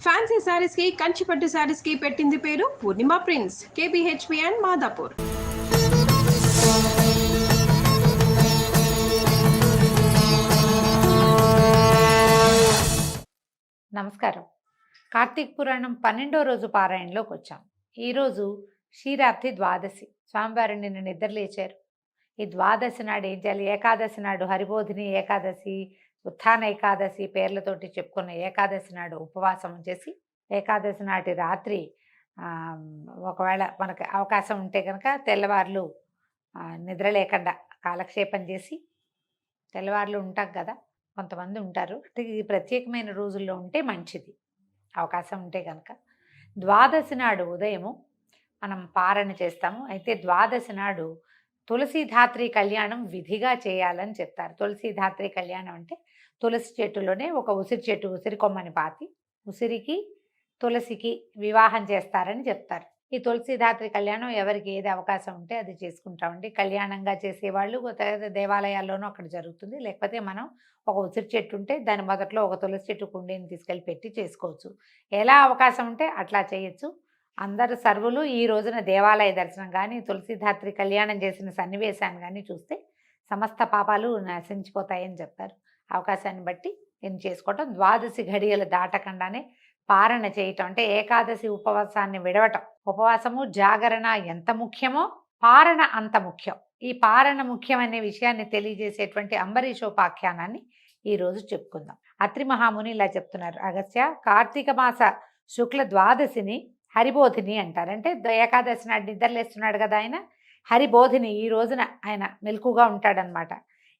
Fancy saris కి కంచిపట్టు శారీస్ కి పెట్టింది పేరు పూర్ణిమ ప్రింట్స్, కేబిహెచ్పి అండ్ మాదాపూర్. నమస్కారం. కార్తీక పురాణం 12వ రోజు పారాయణలోకి వచ్చాం. ఈరోజు క్షీరాబ్ది ద్వాదశి. స్వామివారు నిన్ను నిద్రలేచారు. ఈ ద్వాదశి నాడు ఏం చేయాలి? ఏకాదశి నాడు హరిబోధిని ఏకాదశి, ఉత్థాన ఏకాదశి పేర్లతోటి చెప్పుకున్న ఏకాదశి నాడు ఉపవాసం చేసి, ఏకాదశి నాటి రాత్రి ఒకవేళ మనకు అవకాశం ఉంటే కనుక తెల్లవార్లు నిద్ర లేకుండా కాలక్షేపం చేసి, తెల్లవార్లు ఉంటాం కదా, కొంతమంది ఉంటారు, ఇది ప్రత్యేకమైన రోజుల్లో ఉంటే మంచిది. అవకాశం ఉంటే కనుక ద్వాదశి నాడు ఉదయము మనం పారణ చేస్తాము. అయితే ద్వాదశి నాడు తులసీధాత్రి కళ్యాణం విధిగా చేయాలని చెప్తారు. తులసీధాత్రి కళ్యాణం అంటే తులసి చెట్టులోనే ఒక ఉసిరి చెట్టు, ఉసిరి కొమ్మని పాతి ఉసిరికి తులసికి వివాహం చేస్తారని చెప్తారు. ఈ తులసీధాత్రి కళ్యాణం ఎవరికి ఏది అవకాశం ఉంటే అది చేసుకుంటామండి. కళ్యాణంగా చేసేవాళ్ళు దేవాలయాల్లోనూ అక్కడ జరుగుతుంది. లేకపోతే మనం ఒక ఉసిరి చెట్టు ఉంటే దాని మొదట్లో ఒక తులసి చెట్టు కుండీని తీసుకెళ్ళి పెట్టి చేసుకోవచ్చు. ఎలా అవకాశం ఉంటే అట్లా చేయొచ్చు. అందరు సర్వులు ఈ రోజున దేవాలయ దర్శనం కానీ తులసీధాత్రి కళ్యాణం చేసిన సన్నివేశాన్ని కానీ చూస్తే సమస్త పాపాలు నశించిపోతాయని చెప్తారు. అవకాశాన్ని బట్టి నేను చేసుకోవటం, ద్వాదశి ఘడియలు దాటకుండానే పారణ చేయటం అంటే ఏకాదశి ఉపవాసాన్ని విడవటం. ఉపవాసము జాగరణ ఎంత ముఖ్యమో పారణ అంత ముఖ్యం. ఈ పారణ ముఖ్యమనే విషయాన్ని తెలియజేసేటువంటి అంబరీషోపాఖ్యానాన్ని ఈరోజు చెప్పుకుందాం. అత్రి మహాముని ఇలా చెప్తున్నారు. అగస్త్య, కార్తీక మాస శుక్ల ద్వాదశిని హరిబోధిని అంటారు. అంటే ఏకాదశి నాడు నిద్రలేస్తున్నాడు కదా ఆయన, హరిబోధిని ఈ రోజున ఆయన మెలకుగా ఉంటాడనమాట.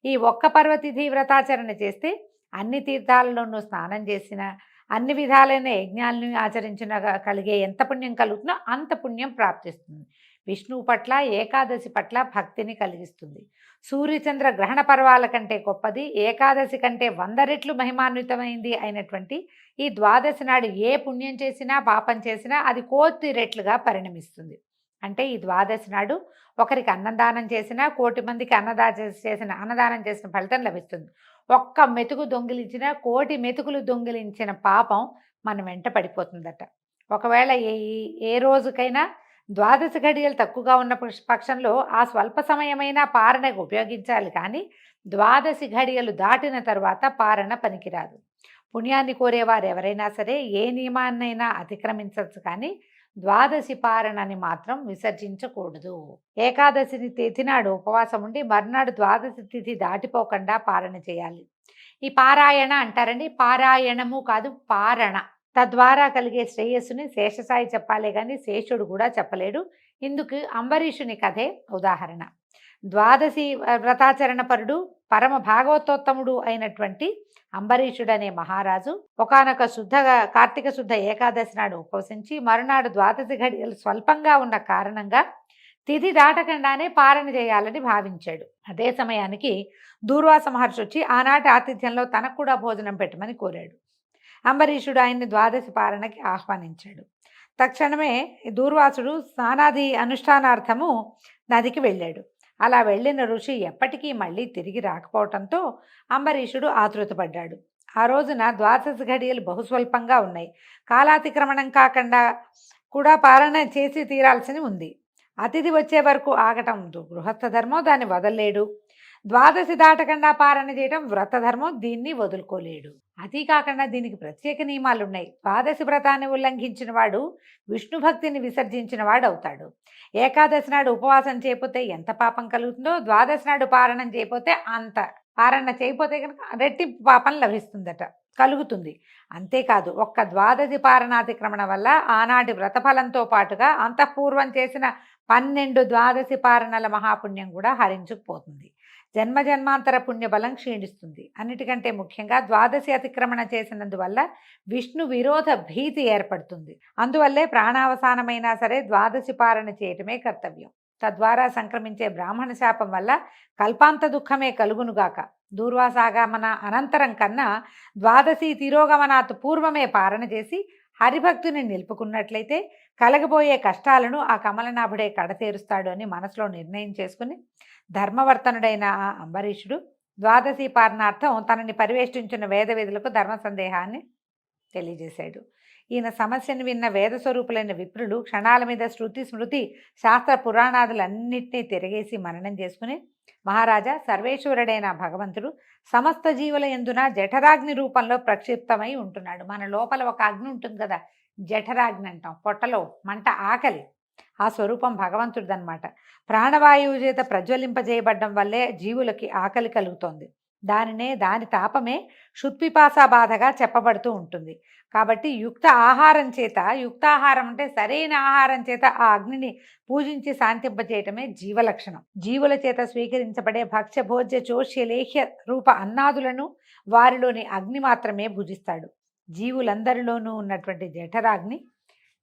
ఈ ఒక్క పర్వతిథి వ్రతాచరణ చేస్తే అన్ని తీర్థాలలోనూ స్నానం చేసిన, అన్ని విధాలైన యజ్ఞాలను ఆచరించిన కలిగే ఎంత పుణ్యం కలుగుతుందో అంత పుణ్యం ప్రాప్తిస్తుంది. విష్ణువు పట్ల, ఏకాదశి పట్ల భక్తిని కలిగిస్తుంది. సూర్యచంద్ర గ్రహణ పర్వాల కంటే గొప్పది, ఏకాదశి కంటే 100 రెట్లు మహిమాన్వితమైంది అయినటువంటి ఈ ద్వాదశి నాడు ఏ పుణ్యం చేసినా పాపం చేసినా అది 1,000 రెట్లుగా పరిణమిస్తుంది. అంటే ఈ ద్వాదశి నాడు ఒకరికి అన్నదానం చేసినా 1,000 మందికి అన్నదానం చేసిన ఫలితం లభిస్తుంది. ఒక్క మెతుకు దొంగిలించిన 1,000 మెతుకులు దొంగిలించిన పాపం మన వెంట పడిపోతుందట. ఒకవేళ ఏ రోజుకైనా ద్వాదశి ఘడియలు తక్కువగా ఉన్న పక్షంలో ఆ స్వల్ప సమయమైనా పారణకు ఉపయోగించాలి. కానీ ద్వాదశి ఘడియలు దాటిన తర్వాత పారణ పనికిరాదు. పుణ్యాన్ని కోరేవారు ఎవరైనా సరే ఏ నియమాన్నైనా అతిక్రమించవచ్చు, కానీ ద్వాదశి పారణని మాత్రం విసర్జించకూడదు. ఏకాదశిని తిథి నాడు ఉపవాసం ఉండి మర్నాడు ద్వాదశి తిథి దాటిపోకుండా పారణ చేయాలి. ఈ పారాయణ అంటారండి. పారాయణము కాదు, పారణ. తద్వారా కలిగే శ్రేయస్సుని శేషసాయి చెప్పాలే కానీ శేషుడు కూడా చెప్పలేడు. ఇందుకు అంబరీషుని కథే ఉదాహరణ. ద్వాదశి వ్రతాచరణ పరుడు, పరమ భాగవతోత్తముడు అయినటువంటి అంబరీషుడనే మహారాజు ఒకానొక కార్తీక శుద్ధ ఏకాదశి నాడు ఉపవసించి మరునాడు ద్వాదశి ఘడియలు స్వల్పంగా ఉన్న కారణంగా తిథి దాటకుండానే పారణ చేయాలని భావించాడు. అదే సమయానికి దూర్వాస మహర్షి వచ్చి ఆనాటి ఆతిథ్యంలో తనకు కూడా భోజనం పెట్టమని కోరాడు. అంబరీషుడు ఆయన్ని ద్వాదశి పారణకి ఆహ్వానించాడు. తక్షణమే దూర్వాసుడు స్నానాది అనుష్ఠానార్థము నదికి వెళ్ళాడు. అలా వెళ్ళిన ఋషి ఎప్పటికీ మళ్ళీ తిరిగి రాకపోవటంతో అంబరీషుడు ఆతృతపడ్డాడు. ఆ రోజున ద్వాదశి ఘడియలు బహుస్వల్పంగా ఉన్నాయి. కాలాతిక్రమణం కాకుండా కూడా పారణ చేసి తీరాల్సి ఉంది. అతిథి వచ్చే వరకు ఆగటం గృహస్థ ధర్మం, దాన్ని వదలలేడు. ద్వాదశి దాటకుండా పారణ చేయడం వ్రతధర్మం, దీన్ని వదులుకోలేడు. అదీ కాకుండా దీనికి ప్రత్యేక నియమాలు ఉన్నాయి. ద్వాదశి వ్రతాన్ని ఉల్లంఘించిన వాడు విష్ణు భక్తిని విసర్జించిన వాడు అవుతాడు. ఏకాదశి నాడు ఉపవాసం చేయకపోతే ఎంత పాపం కలుగుతుందో, ద్వాదశి నాడు పారణం చేయకపోతే అంత. పారణ చేయకపోతే కనుక రెట్టింపు పాపం లభిస్తుందట, కలుగుతుంది. అంతేకాదు, ఒక్క ద్వాదశి పారణాతిక్రమణ వల్ల ఆనాటి వ్రతఫలంతో పాటుగా అంతఃపూర్వం చేసిన 12 ద్వాదశి పారణల మహాపుణ్యం కూడా హరించుకుపోతుంది. జన్మజన్మాంతర పుణ్యబలం క్షీణిస్తుంది. అన్నిటికంటే ముఖ్యంగా ద్వాదశి అతిక్రమణ చేసినందువల్ల విష్ణు విరోధ భీతి ఏర్పడుతుంది. అందువల్లే ప్రాణావసానమైనా సరే ద్వాదశి పారణ చేయటమే కర్తవ్యం. తద్వారా సంక్రమించే బ్రాహ్మణ శాపం వల్ల కల్పాంత దుఃఖమే కలుగునుగాక. దూర్వాసాగమన అనంతరం కన్నా ద్వాదశి తిరోగమనాత్ పూర్వమే పారణ చేసి హరిభక్తుని నిలుపుకున్నట్లయితే కలగబోయే కష్టాలను ఆ కమలనాభుడే కడతేరుస్తాడు అని మనసులో నిర్ణయం చేసుకుని ధర్మవర్తనుడైన ఆ అంబరీషుడు ద్వాదశి పారణార్థం తనని పరివేష్టించిన వేద విధులకు ధర్మ సందేహాన్ని తెలియజేశాడు. ఈయన సమస్యను విన్న వేద స్వరూపులైన విప్రులు క్షణాల మీద శృతి స్మృతి శాస్త్ర పురాణాదులన్నింటినీ తిరగేసి మననం చేసుకుని, మహారాజా, సర్వేశ్వరుడైన భగవంతుడు సమస్త జీవుల యందున జఠరాగ్ని రూపంలో ప్రక్షిప్తమై ఉంటున్నాడు. మన లోపల ఒక అగ్ని ఉంటుంది కదా, జఠరాగ్ని అంటాం, పొట్టలో మంట, ఆకలి. ఆ స్వరూపం భగవంతుడిదనమాట. ప్రాణవాయువు చేత ప్రజ్వలింపజేయబడ్డం వల్లే జీవులకి ఆకలి కలుగుతోంది. దాని తాపమే క్షుత్పిపాసా బాధగా చెప్పబడుతూ ఉంటుంది. కాబట్టి యుక్తాహారం అంటే సరైన ఆహారం చేత ఆ అగ్నిని పూజించి శాంతింపజేయటమే జీవలక్షణం. జీవుల చేత స్వీకరించబడే భక్ష్య భోజ్య చోష్య లేహ్య రూప అన్నాదులను వారిలోని అగ్ని మాత్రమే భుజిస్తాడు. జీవులందరిలోనూ ఉన్నటువంటి జఠరాగ్ని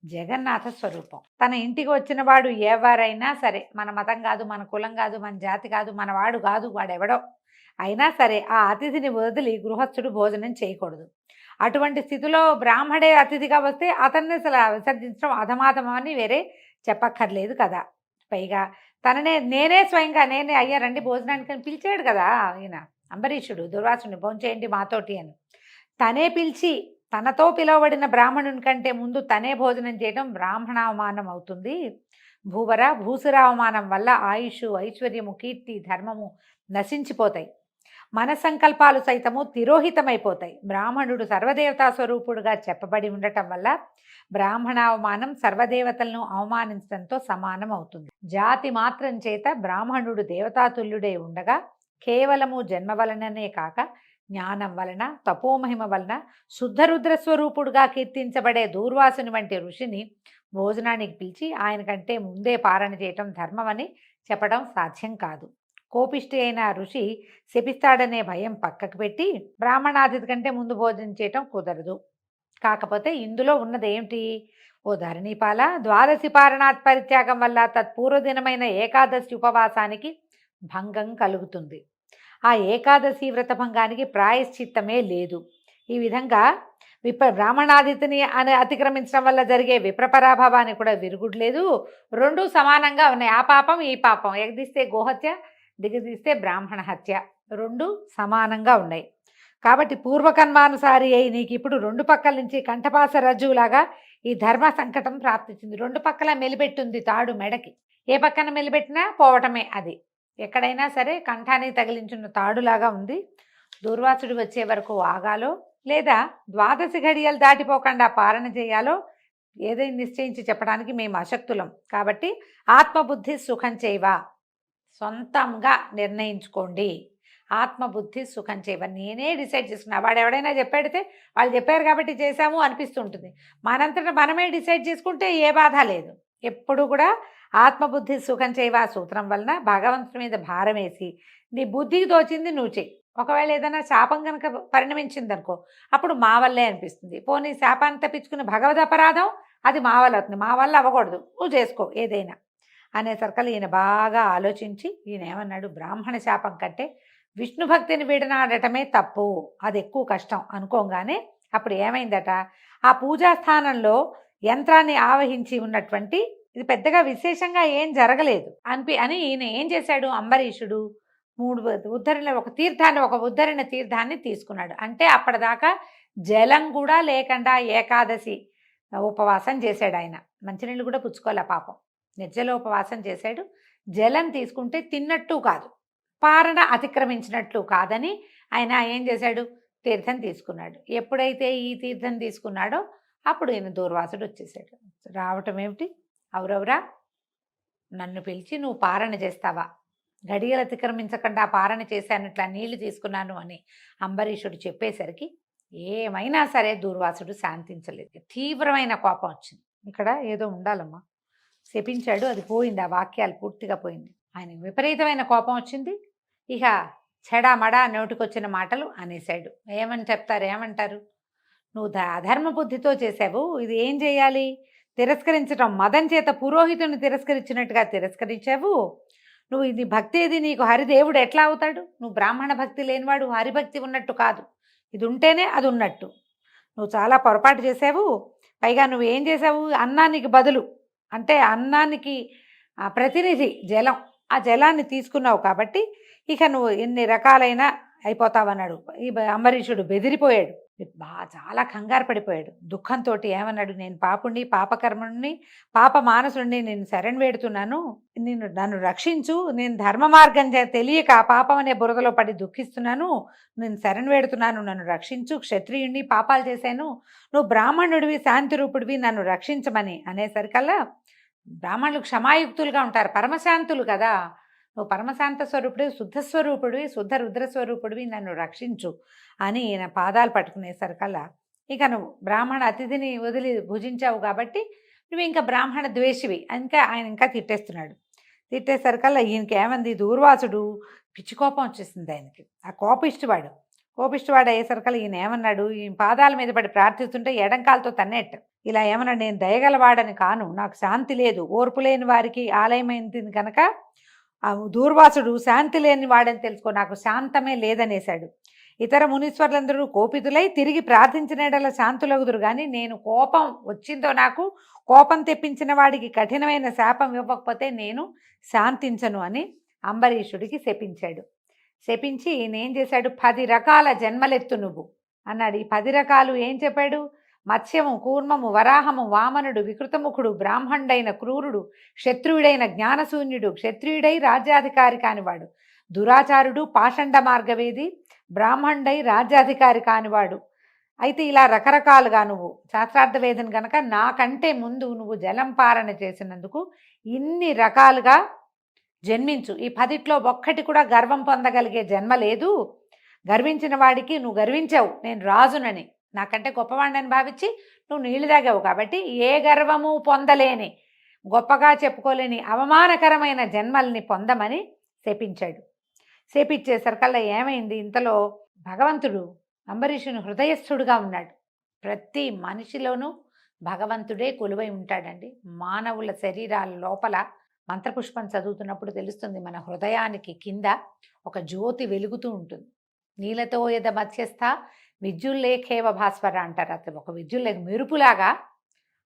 జగన్నాథ స్వరూపం. తన ఇంటికి వచ్చిన వాడు ఎవరైనా సరే, మన మతం కాదు, మన కులం కాదు, మన జాతి కాదు, మన వాడు కాదు, వాడెవడో అయినా సరే ఆ అతిథిని వదిలి గృహస్థుడు భోజనం చేయకూడదు. అటువంటి స్థితిలో బ్రాహ్మడే అతిథిగా వస్తే అతన్ని అసలు విసర్జించడం అధమాధమం అని వేరే చెప్పక్కర్లేదు కదా. పైగా నేనే స్వయంగా అయ్యా రండి భోజనానికి అని పిలిచాడు కదా ఈయన అంబరీషుడు దుర్వాసుని, భోంచేయండి మాతోటి అని. తనే పిలిచి తనతో పిలువబడిన బ్రాహ్మణుని కంటే ముందు తనే భోజనం చేయడం బ్రాహ్మణావమానం అవుతుంది. భూసురావమానం వల్ల ఆయుష్, ఐశ్వర్యము, కీర్తి, ధర్మము నశించిపోతాయి. మన సంకల్పాలు సైతము తిరోహితమైపోతాయి. బ్రాహ్మణుడు సర్వదేవతా స్వరూపుడుగా చెప్పబడి ఉండటం వల్ల బ్రాహ్మణావమానం సర్వదేవతలను అవమానించడంతో సమానం అవుతుంది. జాతి మాత్రం చేత బ్రాహ్మణుడు దేవతాతుల్యుడై ఉండగా కేవలము జన్మ వలననే కాక జ్ఞానం వలన, తపోమహిమ వలన శుద్ధరుద్ర స్వరూపుడుగా కీర్తించబడే దూర్వాసుని వంటి ఋషిని భోజనానికి పిలిచి ఆయన కంటే ముందే పారణ చేయటం ధర్మమని చెప్పడం సాధ్యం కాదు. కోపిష్టి అయిన ఋషి శపిస్తాడనే భయం పక్కకు పెట్టి బ్రాహ్మణాతిథి కంటే ముందు భోజనం చేయటం కుదరదు. కాకపోతే ఇందులో ఉన్నది ఏమిటి? ఓ ధరణీపాల, ద్వాదశి పారణాత్ పరిత్యాగం వల్ల తత్పూర్వదినమైన ఏకాదశి ఉపవాసానికి భంగం కలుగుతుంది. ఆ ఏకాదశి వ్రతభంగానికి ప్రాయశ్చిత్తమే లేదు. ఈ విధంగా బ్రాహ్మణాదితిని అతిక్రమించడం వల్ల జరిగే విప్రపరాభావానికి కూడా విరుగుడు. రెండూ సమానంగా ఉన్నాయి. ఆ పాపం ఈ పాపం, ఎగదీస్తే గోహత్య, దిగదీస్తే బ్రాహ్మణ హత్య, రెండు సమానంగా ఉన్నాయి. కాబట్టి పూర్వకర్మానుసారి అయి నీకు ఇప్పుడు రెండు పక్కల నుంచి కంఠపాస రజ్జువులాగా ఈ ధర్మ సంకటం ప్రాప్తించింది. రెండు పక్కల మెలిపెట్టుంది తాడు మెడకి. ఏ పక్కన మెలిపెట్టినా పోవటమే. అది ఎక్కడైనా సరే కంఠానికి తగిలించున్న తాడులాగా ఉంది. దూర్వాసుడు వచ్చే వరకు ఆగాలో లేదా ద్వాదశి ఘడియలు దాటిపోకుండా పాలన చేయాలో ఏదైనా నిశ్చయించి చెప్పడానికి మేము అశక్తులం. కాబట్టి ఆత్మబుద్ధి సుఖం చేయవా, సొంతంగా నిర్ణయించుకోండి. ఆత్మబుద్ధి సుఖం చేయవా, నేనే డిసైడ్ చేసుకున్నా. వాడు ఎవడైనా చెప్పాడితే వాళ్ళు చెప్పారు కాబట్టి చేశాము అనిపిస్తుంటుంది. మనంతటా మనమే డిసైడ్ చేసుకుంటే ఏ బాధ లేదు. ఎప్పుడు కూడా ఆత్మబుద్ధి సుఖం చేయవా సూత్రం వలన భగవంతుడి మీద భారం వేసి నీ బుద్ధికి తోచింది నువ్వు చెయ్యి. ఒకవేళ ఏదైనా శాపం కనుక పరిణమించింది అనుకో, అప్పుడు మా వల్లే అనిపిస్తుంది. పోనీ శాపాన్ని తప్పించుకుని భగవద్ అపరాధం అది మా వల్ల అవుతుంది, మా వల్ల అవ్వకూడదు, నువ్వు చేసుకో ఏదైనా అనేసరికల్ ఈయన బాగా ఆలోచించి ఈయన ఏమన్నాడు, బ్రాహ్మణ శాపం కంటే విష్ణు భక్తిని వీడనాడటమే తప్పు, అది ఎక్కువ కష్టం అనుకోగానే అప్పుడు ఏమైందట, ఆ పూజాస్థానంలో యంత్రాన్ని ఆవహించి ఉన్నటువంటి ఇది పెద్దగా విశేషంగా ఏం జరగలేదు అని ఈయన ఏం చేశాడు, అంబరీషుడు 3 ఉద్ధరణ ఒక ఉద్ధరణ తీర్థాన్ని తీసుకున్నాడు. అంటే అప్పటిదాకా జలం కూడా లేకుండా ఏకాదశి ఉపవాసం చేశాడు ఆయన. మంచినీళ్ళు కూడా పుచ్చుకోలే పాపం, నిర్జల ఉపవాసం చేశాడు. జలం తీసుకుంటే తిన్నట్టు కాదు, పారణ అతిక్రమించినట్లు కాదని ఆయన ఏం చేశాడు, తీర్థం తీసుకున్నాడు. ఎప్పుడైతే ఈ తీర్థం తీసుకున్నాడో అప్పుడు ఈయన దూర్వాసుడు వచ్చేసాడు. రావటం ఏమిటి, అవురవురా నన్ను పిలిచి నువ్వు పారణ చేస్తావా, గడియలు అతిక్రమించకుండా పారణ చేశానట్లా నీళ్లు తీసుకున్నాను అని అంబరీషుడు చెప్పేసరికి ఏమైనా సరే దూర్వాసుడు శాంతించలేదు. తీవ్రమైన కోపం వచ్చింది. ఇక్కడ ఏదో ఉండాలమ్మా, శపించాడు, అది పోయింది, ఆ వాక్యాలు పూర్తిగా పోయింది. ఆయనకు విపరీతమైన కోపం వచ్చింది. ఇక చెడామడా నోటికొచ్చిన మాటలు అనేశాడు. ఏమంటారు, నువ్వు అధర్మ బుద్ధితో చేసావు, ఇది ఏం చేయాలి, తిరస్కరించటం, మదం చేత పురోహితుని తిరస్కరించినట్టుగా తిరస్కరించావు. నువ్వు ఇది భక్తి, ఇది నీకు హరిదేవుడు ఎట్లా అవుతాడు, నువ్వు బ్రాహ్మణ భక్తి లేనివాడు హరిభక్తి ఉన్నట్టు కాదు, ఇది ఉంటేనే అది ఉన్నట్టు. నువ్వు చాలా పొరపాటు చేసావు. పైగా నువ్వు ఏం చేసావు, అన్నానికి బదులు అంటే అన్నానికి ప్రతినిధి జలం, ఆ జలాన్ని తీసుకున్నావు కాబట్టి ఇక నువ్వు ఎన్ని రకాలైన అయిపోతావన్నాడు. ఈ అంబరీషుడు బెదిరిపోయాడు. చాలా కంగారు పడిపోయాడు. దుఃఖంతో ఏమన్నాడు, నేను పాపుణ్ణి, పాపకర్మణ్ణి, పాప మానసుణ్ణి, నేను శరణ్ వేడుతున్నాను, నన్ను రక్షించు, నేను ధర్మ మార్గం తెలియక ఆ పాపం అనే బురదలో పడి దుఃఖిస్తున్నాను, నేను శరణ్ వేడుతున్నాను, నన్ను రక్షించు, క్షత్రియుణ్ణి, పాపాలు చేశాను, నువ్వు బ్రాహ్మణుడివి, శాంతి రూపుడివి, నన్ను రక్షించమని అనేసరికల్లా బ్రాహ్మణులు క్షమాయుక్తులుగా ఉంటారు, పరమశాంతులు కదా, నువ్వు పరమశాంత స్వరూపుడివి, శుద్ధ స్వరూపుడివి, శుద్ధ రుద్ర స్వరూపుడివి, నన్ను రక్షించు అని ఈయన పాదాలు పట్టుకునేసరికల్లా, ఇక నువ్వు బ్రాహ్మణ అతిథిని వదిలి భుజించావు కాబట్టి నువ్వు ఇంకా బ్రాహ్మణ ద్వేషివి ఇంకా ఆయన ఇంకా తిట్టేస్తున్నాడు. తిట్టేసరికల్లా ఈయనకి ఏమంది, దూర్వాసుడు పిచ్చి కోపం వచ్చేసింది ఆయనకి. ఆ కోపిష్టివాడు అయ్యేసరికల్లా ఈయన ఏమన్నాడు, ఈయన పాదాల మీద పడి ప్రార్థిస్తుంటే ఎడంకాలతో తన్నేట్టు. ఇలా ఏమన్నాడు, నేను దయగలవాడని కాను, నాకు శాంతి లేదు, ఓర్పు లేని వారికి ఆలయమైంది కనుక ఆ దూర్వాసుడు శాంతి లేని వాడని తెలుసుకో, నాకు శాంతమే లేదనేశాడు. ఇతర మునీశ్వరులందరూ కోపితులై తిరిగి ప్రార్థించిన శాంతులగుదురు, కానీ నేను కోపం వచ్చిందో, నాకు కోపం తెప్పించిన వాడికి కఠినమైన శాపం ఇవ్వకపోతే నేను శాంతించను అని అంబరీషుడికి శపించాడు. శపించి ఈయనేం చేశాడు, 10 రకాల జన్మలెత్తు నువ్వు అన్నాడు. ఈ 10 రకాలు ఏం చెప్పాడు, మత్స్యము, కూర్మము, వరాహము, వామనుడు, వికృతముఖుడు, బ్రాహ్మణుడైన క్రూరుడు, క్షత్రియుడైన జ్ఞానశూన్యుడు, క్షత్రియుడై రాజ్యాధికారి కానివాడు, దురాచారుడు, పాషండ మార్గవేది, బ్రాహ్మణుడై రాజ్యాధికారి కానివాడు. అయితే ఇలా రకరకాలుగా నువ్వు శాస్త్రార్థ వేదన గనక నాకంటే ముందు నువ్వు జలంపారణ చేసినందుకు ఇన్ని రకాలుగా జన్మించు. ఈ 10లో ఒక్కటి కూడా గర్వం పొందగలిగే జన్మ లేదు. గర్వించిన వాడికి నువ్వు గర్వించావు, నేను రాజునని, నాకంటే గొప్పవాడిని భావించి నువ్వు నీళ్లు తాగావు, కాబట్టి ఏ గర్వము పొందలేని, గొప్పగా చెప్పుకోలేని అవమానకరమైన జన్మల్ని పొందమని శపించాడు. శపించేసరికల్లా ఏమైంది, ఇంతలో భగవంతుడు అంబరీషుని హృదయస్థుడుగా ఉన్నాడు. ప్రతి మనిషిలోనూ భగవంతుడే కొలువై ఉంటాడండి. మానవుల శరీరాల లోపల మంత్రపుష్పం చదువుతున్నప్పుడు తెలుస్తుంది, మన హృదయానికి కింద ఒక జ్యోతి వెలుగుతూ ఉంటుంది. నీలతో యద మధ్యస్థ విద్యుల్లేఖేవ భాస్వర అంటారు. అతను ఒక విద్యుల్లేఖ మెరుపులాగా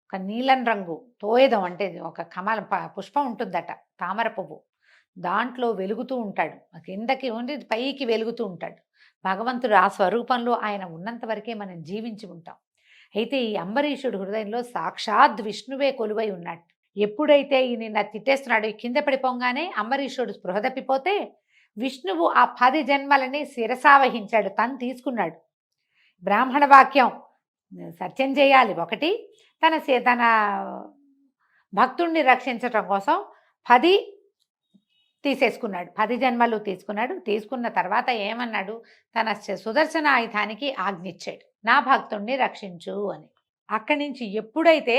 ఒక నీలం రంగు తోయదం అంటే ఒక కమల పుష్పం ఉంటుందట, తామర పువ్వు, దాంట్లో వెలుగుతూ ఉంటాడు. కిందకి ఉండి పైకి వెలుగుతూ ఉంటాడు భగవంతుడు. ఆ స్వరూపంలో ఆయన ఉన్నంత వరకే మనం జీవించి ఉంటాం. అయితే ఈ అంబరీషుడు హృదయంలో సాక్షాత్ విష్ణువే కొలువై ఉన్నాడు. ఎప్పుడైతే ఈయన తిట్టేస్తున్నాడు, కింద పడిపోగానే అంబరీషుడు స్పృహ తప్పిపోతే విష్ణువు ఆ 10 జన్మలని శిరసావహించాడు, తను తీసుకున్నాడు. బ్రాహ్మణ వాక్యం సత్యం చేయాలి ఒకటి, తన భక్తుణ్ణి రక్షించటం కోసం 10 తీసేసుకున్నాడు, 10 జన్మలు తీసుకున్నాడు. తీసుకున్న తర్వాత ఏమన్నాడు, తన సుదర్శన ఆయుధానికి ఆజ్ఞిచ్చాడు, నా భక్తుణ్ణి రక్షించు అని. అక్కడి నుంచి ఎప్పుడైతే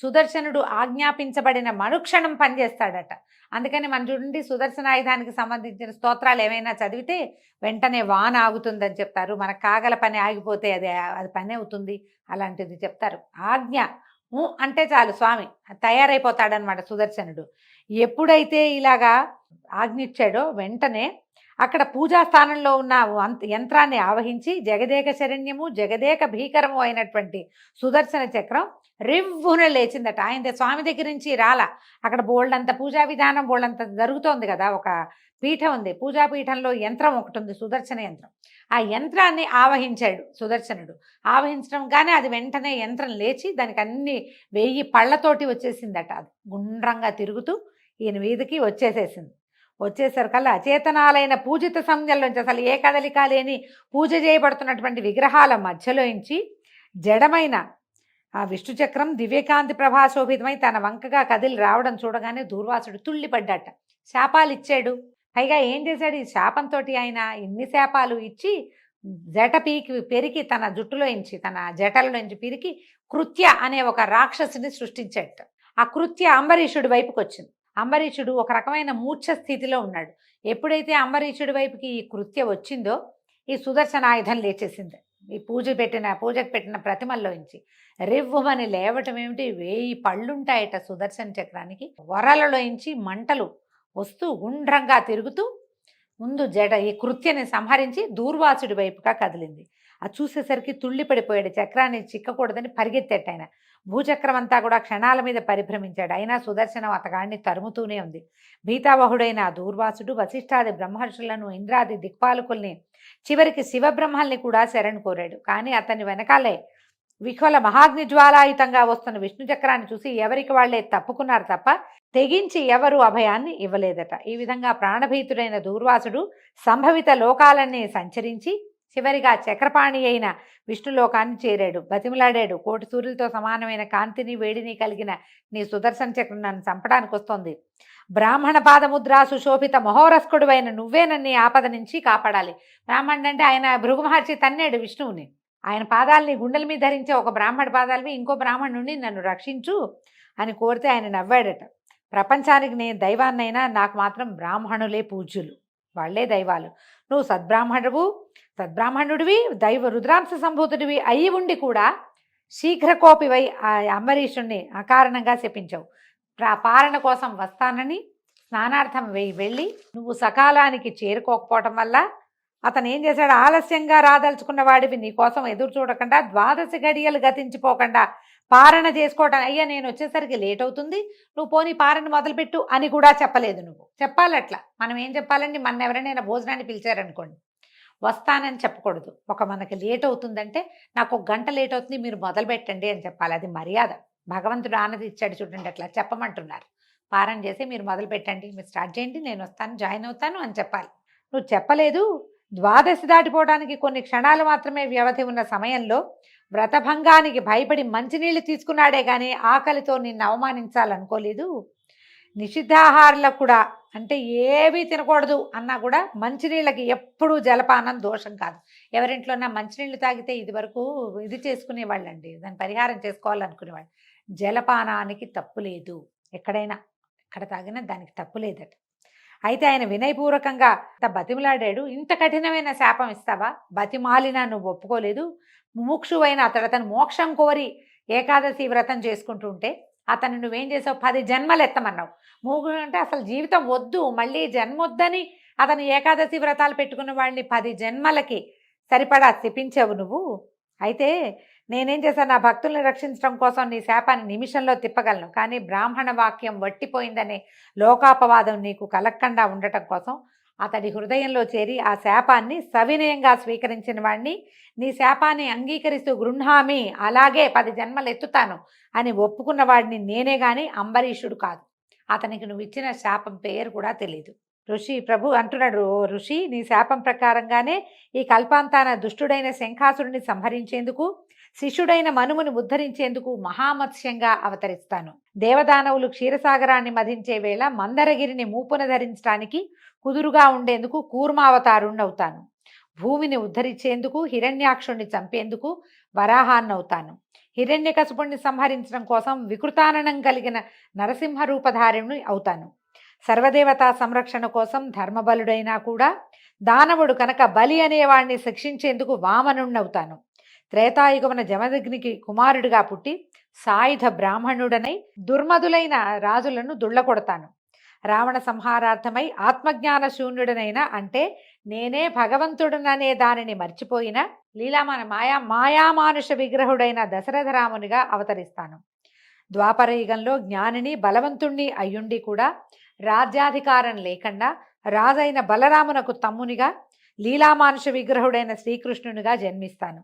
సుదర్శనుడు ఆజ్ఞాపించబడిన మరుక్షణం పనిచేస్తాడట. అందుకని మన చూడండి, సుదర్శన ఆయుధానికి సంబంధించిన స్తోత్రాలు ఏమైనా చదివితే వెంటనే వాన ఆగుతుందని చెప్తారు. మన కాగల పని ఆగిపోతే అది పని అవుతుంది, అలాంటిది చెప్తారు. ఆజ్ఞ అంటే చాలు స్వామి తయారైపోతాడనమాట సుదర్శనుడు. ఎప్పుడైతే ఇలాగా ఆజ్ఞిచ్చాడో వెంటనే అక్కడ పూజాస్థానంలో ఉన్న యంత్రాన్ని ఆవహించి జగదేక శరణ్యము, జగదేక భీకరము అయినటువంటి సుదర్శన చక్రం రివ్వున లేచిందట. ఆయన స్వామి దగ్గర నుంచి రాలా, అక్కడ బోల్డంత పూజా విధానం బోల్డంత జరుగుతోంది కదా. ఒక పీఠం ఉంది, పూజాపీఠంలో యంత్రం ఒకటి ఉంది, సుదర్శన యంత్రం. ఆ యంత్రాన్ని ఆవహించాడు సుదర్శనుడు. ఆవహించడం కానీ అది వెంటనే యంత్రం లేచి దానికి అన్ని 1000 పళ్ళతోటి వచ్చేసిందట. అది గుండ్రంగా తిరుగుతూ ఈయన వీధికి వచ్చేసేసింది. వచ్చేసరికల్లా అచేతనాలైన పూజిత సంజ్ఞల్లోంచి, అసలు ఏ కదలిక లేని పూజ చేయబడుతున్నటువంటి విగ్రహాల మధ్యలోంచి జడమైన ఆ విష్ణు చక్రం దివ్యకాంతి ప్రభాశోభితమై తన వంకగా కదిలి రావడం చూడగానే దూర్వాసుడు తుళ్ళిపడ్డాట. శాపాలు ఇచ్చాడు, పైగా ఏం చేశాడు, ఈ శాపంతో ఆయన ఇన్ని శాపాలు ఇచ్చి జట పెరికి తన జుట్టులోంచి, తన జటలోంచి పిరికి కృత్య అనే ఒక రాక్షసుని సృష్టించాట. ఆ కృత్య అంబరీషుడి వైపుకి వచ్చింది. అంబరీషుడు ఒక రకమైన మూర్ఛ స్థితిలో ఉన్నాడు. ఎప్పుడైతే అంబరీషుడి వైపుకి ఈ కృత్య వచ్చిందో ఈ సుదర్శన ఆయుధం లేచేసింది. ఈ పూజకు పెట్టిన ప్రతిమల్లోంచి రివ్వుమని లేవటం ఏమిటి, 1000 పళ్ళుంటాయట సుదర్శన చక్రానికి. వరలలోంచి మంటలు వస్తూ గుండ్రంగా తిరుగుతూ ముందు ఈ కృత్యని సంహరించి దూర్వాసుడి వైపుగా కదిలింది. అది చూసేసరికి తుళ్ళిపడిపోయాడు. చక్రాన్ని చిక్కకూడదని పరిగెత్తేట ఆయన. భూచక్రం అంతా కూడా క్షణాల మీద పరిభ్రమించాడు. అయినా సుదర్శనం అతగాడిని తరుముతూనే ఉంది. భీతావహుడైన ఆ దూర్వాసుడు వశిష్ఠాది బ్రహ్మర్షులను, ఇంద్రాది దిక్పాలకుల్ని, చివరికి శివబ్రహ్మల్ని కూడా శరణు కోరాడు. కానీ అతని వెనకాలే విహ్వల మహాగ్నిజ్వాలాయుతంగా వస్తున్న విష్ణు చక్రాన్ని చూసి ఎవరికి వాళ్లే తప్పుకున్నారు తప్ప తెగించి ఎవరు అభయాన్ని ఇవ్వలేదట. ఈ విధంగా ప్రాణభీతుడైన దూర్వాసుడు సంభవిత లోకాలన్నీ సంచరించి చివరిగా చక్రపాణి అయిన విష్ణులోకాన్ని చేరాడు. బతిమలాడాడు, కోటి సూర్యులతో సమానమైన కాంతిని వేడిని కలిగిన నీ సుదర్శన చక్రం నన్ను చంపడానికి వస్తోంది. బ్రాహ్మణ పాదముద్రా సుశోభిత మహోరస్కుడువైన నువ్వే నన్ను ఆపద నుంచి కాపాడాలి. బ్రాహ్మణుడు అంటే ఆయన భృగు మహర్షి తన్నాడు విష్ణువుని. ఆయన పాదాలని గుండెల మీద ధరించే ఒక బ్రాహ్మణ పాదాలవి ఇంకో బ్రాహ్మణుడిని నన్ను రక్షించు అని కోరితే ఆయన నవ్వాడట. ప్రపంచానికి నేను దైవాన్నైనా నాకు మాత్రం బ్రాహ్మణులే పూజ్యులు, వాళ్లే దైవాలు. నువ్వు సద్బ్రాహ్మణుడివి, దైవ రుద్రాంశ సంభూతుడివి అయి ఉండి కూడా శీఘ్రకోపివై ఆ అంబరీషుణ్ణి అకారణంగా శపించావు. పారణ కోసం వస్తానని స్నానార్థం వెళ్ళి నువ్వు సకాలానికి చేరుకోకపోవటం వల్ల అతను ఏం చేశాడు, ఆలస్యంగా రాదలుచుకున్న వాడివి నీకోసం ఎదురు చూడకుండా 12 గడియలు గతించిపోకుండా పారణ చేసుకోవటం. అయ్యా నేను వచ్చేసరికి లేట్ అవుతుంది, నువ్వు పోనీ పారణ మొదలుపెట్టు అని కూడా చెప్పలేదు. నువ్వు చెప్పాలట్లా. మనం ఏం చెప్పాలండి, మన ఎవరైనా భోజనాన్ని పిలిచారనుకోండి, వస్తానని చెప్పకూడదు. మనకి లేట్ అవుతుందంటే నాకు 1 గంట లేట్ అవుతుంది, మీరు మొదలు పెట్టండి అని చెప్పాలి. అది మర్యాద. భగవంతుడు ఆనది ఇచ్చాడు చూడండి, అట్లా చెప్పమంటున్నారు. పారణ చేసి మీరు మొదలు పెట్టండి, మీరు స్టార్ట్ చేయండి, నేను వస్తాను, జాయిన్ అవుతాను అని చెప్పాలి. నువ్వు చెప్పలేదు. 12 దాటిపోవడానికి కొన్ని క్షణాలు మాత్రమే వ్యవధి ఉన్న సమయంలో వ్రతభంగానికి భయపడి మంచినీళ్ళు తీసుకున్నాడే కానీ ఆకలితో నిన్ను అవమానించాలనుకోలేదు. నిషిద్ధాహారులకు కూడా, అంటే ఏమీ తినకూడదు అన్నా కూడా మంచినీళ్ళకి ఎప్పుడూ జలపానం దోషం కాదు. ఎవరింట్లోనా మంచినీళ్ళు తాగితే ఇది వరకు ఇది చేసుకునేవాళ్ళండి, దాని పరిహారం చేసుకోవాలనుకునేవాళ్ళు. జలపానానికి తప్పు లేదు. ఎక్కడైనా ఎక్కడ తాగినా దానికి తప్పు లేదట. అయితే ఆయన వినయపూర్వకంగా బతిమలాడాడు. ఇంత కఠినమైన శాపం ఇస్తావా? బతిమాలినా నువ్వు ఒప్పుకోలేదు. ముముక్షువైన అతను మోక్షం కోరి ఏకాదశి వ్రతం చేసుకుంటుంటే అతను నువ్వేం చేసావు, 10 జన్మలు ఎత్తమన్నావు. మూగుడు అంటే అసలు జీవితం వద్దు, మళ్ళీ జన్మొద్దని అతను ఏకాదశి వ్రతాలు పెట్టుకున్న వాడిని 10 జన్మలకి సరిపడా శపించావు నువ్వు. అయితే నేనేం చేశాను, నా భక్తుల్ని రక్షించడం కోసం నీ శాపాన్ని నిమిషంలో తిప్పగలను. కానీ బ్రాహ్మణ వాక్యం వట్టిపోయిందనే లోకాపవాదం నీకు కలక్కండా ఉండటం కోసం అతడి హృదయంలో చేరి ఆ శాపాన్ని సవినయంగా స్వీకరించిన వాడిని, నీ శాపాన్ని అంగీకరిస్తూ గృహామి, అలాగే 10 జన్మలు ఎత్తుతాను అని ఒప్పుకున్న వాడిని నేనే గాని అంబరీషుడు కాదు. అతనికి నువ్వు ఇచ్చిన శాపం పేరు కూడా తెలియదు. ప్రభు అంటున్నాడు, ఓ ఋషి, నీ శాపం ప్రకారంగానే ఈ కల్పాంతాన దుష్టుడైన శంఖాసురుడిని సంహరించేందుకు, శిష్యుడైన మనుముని ఉద్ధరించేందుకు మహామత్స్యంగా అవతరిస్తాను. దేవదానవులు క్షీరసాగరాన్ని మధించే వేళ మందరగిరిని మూపున ధరించడానికి కుదురుగా ఉండేందుకు కూర్మావతారుణ్ణవుతాను. భూమిని ఉద్ధరించేందుకు హిరణ్యాక్షుణ్ణి చంపేందుకు వరాహాన్నవుతాను. హిరణ్యకశపుణ్ణి సంహరించడం కోసం వికృతాననం కలిగిన నరసింహరూపధారిణి అవుతాను. సర్వదేవతా సంరక్షణ కోసం ధర్మబలుడైనా కూడా దానవుడు కనుక బలి అనేవాడిని శిక్షించేందుకు వామనుణ్ణవుతాను. త్రేతాయుగమున జమదగ్నికి కుమారుడిగా పుట్టి సాయుధ బ్రాహ్మణుడనై దుర్మదులైన రాజులను దుళ్ళకొడతాను. రావణ సంహారార్థమై ఆత్మజ్ఞాన శూన్యుడనైన, అంటే నేనే భగవంతుడననే దానిని మర్చిపోయిన మాయామానుష విగ్రహుడైన దశరథరామునిగా అవతరిస్తాను. ద్వాపరయుగంలో జ్ఞానిని బలవంతుణ్ణి అయ్యుండి కూడా రాజ్యాధికారం లేకుండా రాజైన బలరామునకు తమ్మునిగా లీలామానుష విగ్రహుడైన శ్రీకృష్ణునిగా జన్మిస్తాను.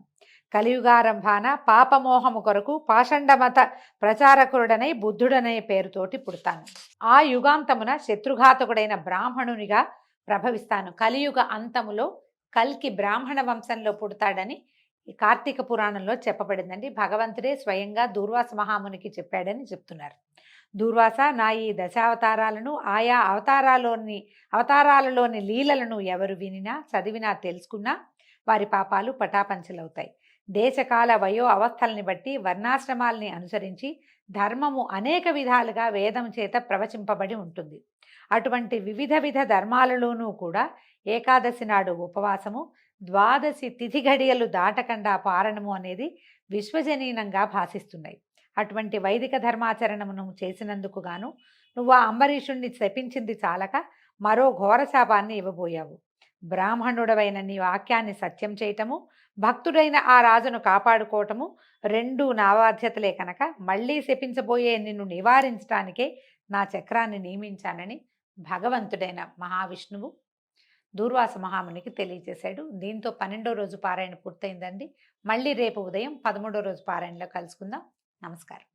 కలియుగారంభాన పాపమోహము కొరకు పాషండమత ప్రచారకుడనై బుద్ధుడనే పేరుతోటి పుడతాను. ఆ యుగాంతమున శత్రుఘాతకుడైన బ్రాహ్మణునిగా ప్రభవిస్తాను. కలియుగ అంతములో కల్కి బ్రాహ్మణ వంశంలో పుడతాడని కార్తీక పురాణంలో చెప్పబడిందండి. భగవంతుడే స్వయంగా దూర్వాస మహామునికి చెప్పాడని చెప్తున్నారు. దూర్వాస, నా ఈ దశావతారాలను, ఆయా అవతారాలలోని లీలలను ఎవరు వినినా చదివినా తెలుసుకున్నా వారి పాపాలు పటాపంచలవుతాయి. దేశకాల వయో అవస్థల్ని బట్టి వర్ణాశ్రమాల్ని అనుసరించి ధర్మము అనేక విధాలుగా వేదం చేత ప్రవచింపబడి ఉంటుంది. అటువంటి వివిధ ధర్మాలలోనూ కూడా ఏకాదశి నాడు ఉపవాసము, 12 తిథి గడియలు దాటకుండా పారణము అనేది విశ్వజనీనంగా భాసిస్తున్నాయి. అటువంటి వైదిక ధర్మాచరణమును చేసినందుకు గాను నువ్వు ఆ అంబరీషుణ్ణి శపించింది చాలక మరో ఘోర శాపాన్ని ఇవ్వబోయావు. బ్రాహ్మణుడవైన నీ వాక్యాన్ని సత్యం చేయటము, భక్తుడైన ఆ రాజును కాపాడుకోవటము రెండు నా బాధ్యతలే కనుక మళ్ళీ శపించబోయే నిన్ను నివారించడానికే నా చక్రాన్ని నియమించానని భగవంతుడైన మహావిష్ణువు దూర్వాస మహామునికి తెలియజేశాడు. దీంతో 12వ రోజు పారాయణ పూర్తయిందండి. మళ్ళీ రేపు ఉదయం 13వ రోజు పారాయణలో కలుసుకుందాం. నమస్కారం.